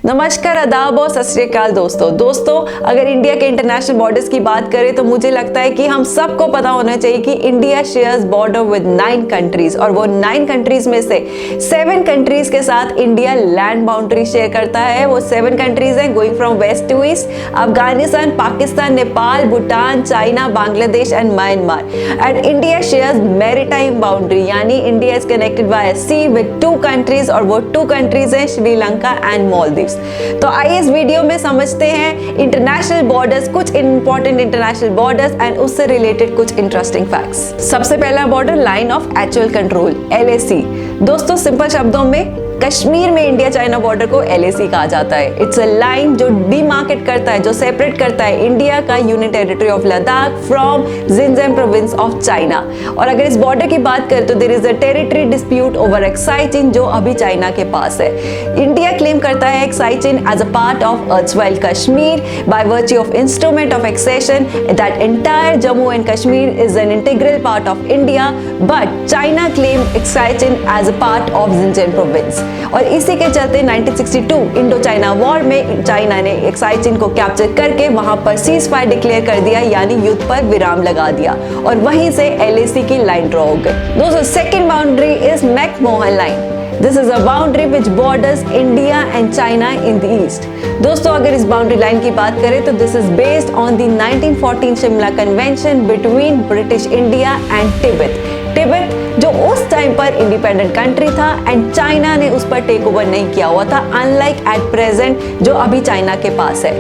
नमस्कार, आदाब और सत श्री अकाल दोस्तों, अगर इंडिया के इंटरनेशनल बॉर्डर्स की बात करें तो मुझे लगता है कि हम सबको पता होना चाहिए कि India shares border with 9 countries और वो 9 कंट्रीज में से 7 कंट्रीज के साथ इंडिया लैंड बाउंड्री शेयर करता है। वो 7 कंट्रीज हैं going from west to east, Afghanistan, Pakistan, Nepal, Bhutan, China, Bangladesh and Myanmar. And India shares maritime boundary, यानी India is connected by sea with 2 countries और वो 2 कंट्रीज हैं श्रीलंका एंड मालदीव्स। तो आइए इस वीडियो में समझते हैं इंटरनेशनल बॉर्डर्स, कुछ इंपॉर्टेंट इंटरनेशनल बॉर्डर्स एंड उससे रिलेटेड कुछ इंटरेस्टिंग फैक्ट्स। सबसे पहला border line of actual control, LAC। दोस्तों सिंपल शब्दों में कश्मीर में इंडिया चाइना बॉर्डर को LAC कहा जाता है। इट्स अ लाइन जो डिमार्केट करता है, जो सेपरेट करता है इंडिया का union territory of Ladakh from Jinjiang province of China. और अगर इस बॉर्डर की बात करें तो there is a territory dispute over एक्साई चीन जो अभी चाइना के पास है। इंडिया क्लेम करता है Aksai Chin as a part of erstwhile Kashmir by virtue of instrument of accession that entire Jammu and Kashmir is an integral part of India, but China claim Aksai Chin as a part of Xinjiang province. और इसी के चलते 1962 Indo China war में China ने एक्साई चीन को capture करके वहां पर सीज फायर डिक्लेयर कर दिया, यानी युद्ध पर विराम लगा दिया और वहीं से LAC की लाइन ड्रॉ हो गई। दोस्तों second boundary is McMahon line. This is a boundary which borders India and China in the east. दोस्तों अगर इस बाउंड्री लाइन की बात करें तो this is based on the 1914 Shimla convention between British India and Tibet. Tibet जो उस टाइम पर इंडिपेंडेंट कंट्री था एंड चाइना ने उस पर टेक ओवर नहीं किया हुआ था, अनलाइक एट प्रेजेंट जो अभी चाइना के पास है।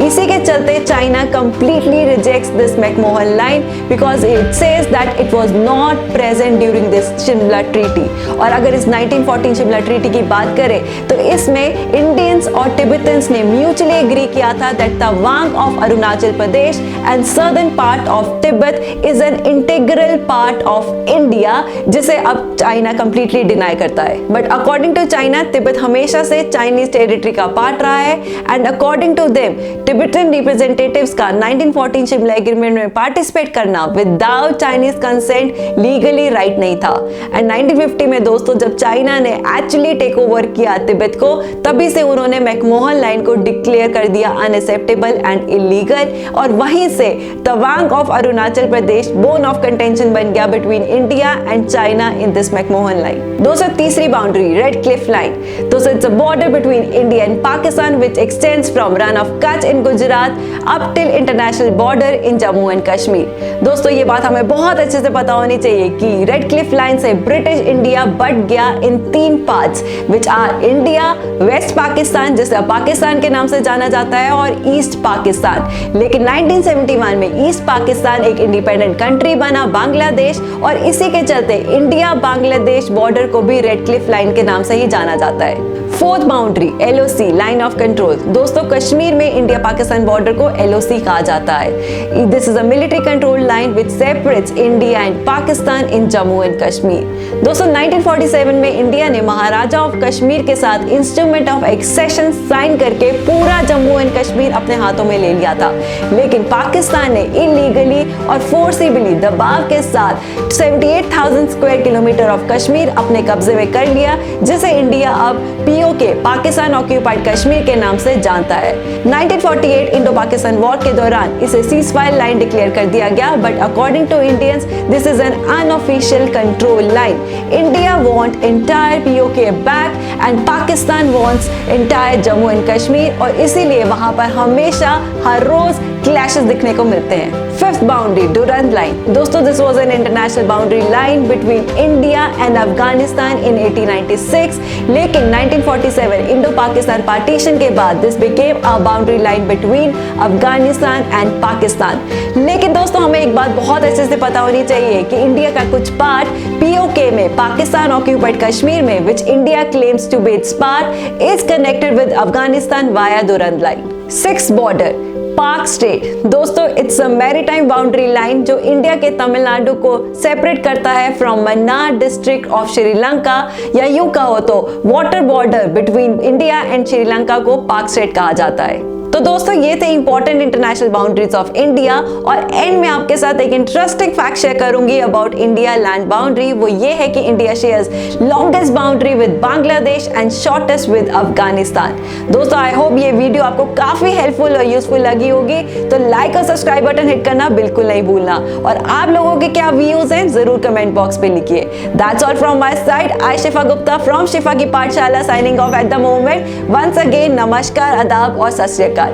इसी के चलते China completely rejects this McMahon line because it says that it was not present during this Shimla treaty. और अगर इस 1914 शिमला ट्रीटी की बात करें तो इसमें इंडियंस और तिब्बतन्स ने म्यूचुअली एग्री किया था that Tawang of Arunachal Pradesh and southern part of Tibet is an integral part of India, जिसे अब चाइना कंप्लीटली डिनाई करता है। But according to China Tibet हमेशा से चाइनीज टेरिटरी का पार्ट रहा है and according to them Tibetan representatives का 1914 शिमला एग्रीमेंट में पार्टिसिपेट करना without Chinese consent legally right नहीं था। एंड 1950 में दोस्तों जब चाइना ने एक्चुअली टेक ओवर किया तिब्बत को, तभी से उन्होंने मैकमोहन लाइन को डिक्लेयर कर दिया अनएक्सेप्टेबल एंड इलीगल और वहीं से Tawang of Arunachal Pradesh bone of contention बन गया between India and China in this McMahon line. दोस्तों तीसरी बाउंड्री रेड क्लिफ लाइन। दोस्तों it's a border between India and Pakistan which extends from run of Kutch in Gujarat up till international border in Jammu and Kashmir. दोस्तों ये बात हमें बहुत अच्छे से पता होनी चाहिए कि रेड क्लिफ लाइन से ब्रिटिश इंडिया बट गया in 3 parts which are India, West Pakistan जिसे पाकिस्तान के नाम से जाना जाता है और ईस्ट पाकिस्तान। लेकिन 1971 में ईस्ट पाकिस्तान एक इंडिपेंडेंट कंट्री बना बांग्लादेश और इसी के चलते इंडिया बांग्लादेश बॉर्डर को भी रेड क्लिफ लाइन के नाम से ही जाना जाता है। Fourth boundary LOC line of control. दोस्तों कश्मीर में इंडिया पाकिस्तान बॉर्डर को LOC कहा जाता है। This is a military control line which separates India and Pakistan in Jammu and Kashmir. दोस्तों 1947 में इंडिया ने महाराजा ऑफ कश्मीर के साथ इंस्ट्रूमेंट ऑफ एक्सेशन साइन करके पूरा जम्मू एंड कश्मीर अपने हाथों में ले लिया था, लेकिन पाकिस्तान ने इलीगली और फोर्सिबली दबाव के साथ 78,000 स्क्वायर किलोमीटर ऑफ कश्मीर अपने कब्जे में कर लिया, जिसे इंडिया अब POK पाकिस्तान ऑक्यूपाइड कश्मीर के नाम से जानता है। 1948 इंडो पाकिस्तान वॉर के दौरान इसे सीज फायर लाइन डिक्लेयर कर दिया गया, but according to Indians this is an unofficial control line. India want entire POK back and Pakistan wants entire Jammu and Kashmir और इसीलिए वहां पर हमेशा हर रोज क्लैशेस दिखने को मिलते हैं। Fifth boundary Durand line. दोस्तों this was an international boundary line between India and Afghanistan in 1896, लेकिन 1947 इंडो पाकिस्तान पार्टीशन के बाद this became a boundary line between Afghanistan and Pakistan. लेकिन दोस्तों हमें एक बात बहुत अच्छे से पता होनी चाहिए कि इंडिया का कुछ पार्ट POK में पाकिस्तान ऑक्यूपाइड कश्मीर में which India claims to be its part is connected with Afghanistan via Durand line. Sixth border Palk Strait. दोस्तों it's a maritime boundary line जो इंडिया के तमिलनाडु को सेपरेट करता है from Mannar district of Sri Lanka, या यूं कहो तो water border between India and Sri Lanka को पाक स्टेट कहा जाता है। तो तो दोस्तों ये थे important international boundaries of India, और एंड में आपके साथ एक इंटरेस्टिंग फैक्ट शेयर करूंगी अबाउट इंडिया लैंड बाउंड्री। वो ये है कि India shares longest boundary with Bangladesh and shortest with Afghanistan. दोस्तों आई होप ये वीडियो आपको काफी हेल्पफुल और यूजफुल लगी होगी, तो लाइक और सब्सक्राइब बटन हिट करना बिल्कुल नहीं भूलना, और आप लोगों के क्या व्यूज हैं जरूर कमेंट बॉक्स पे लिखिए। That's all from my side, I Shifa Gupta from Shifa ki Pathshala signing off at the moment. Once again नमस्कार, आदाब और सत श्री अकाल।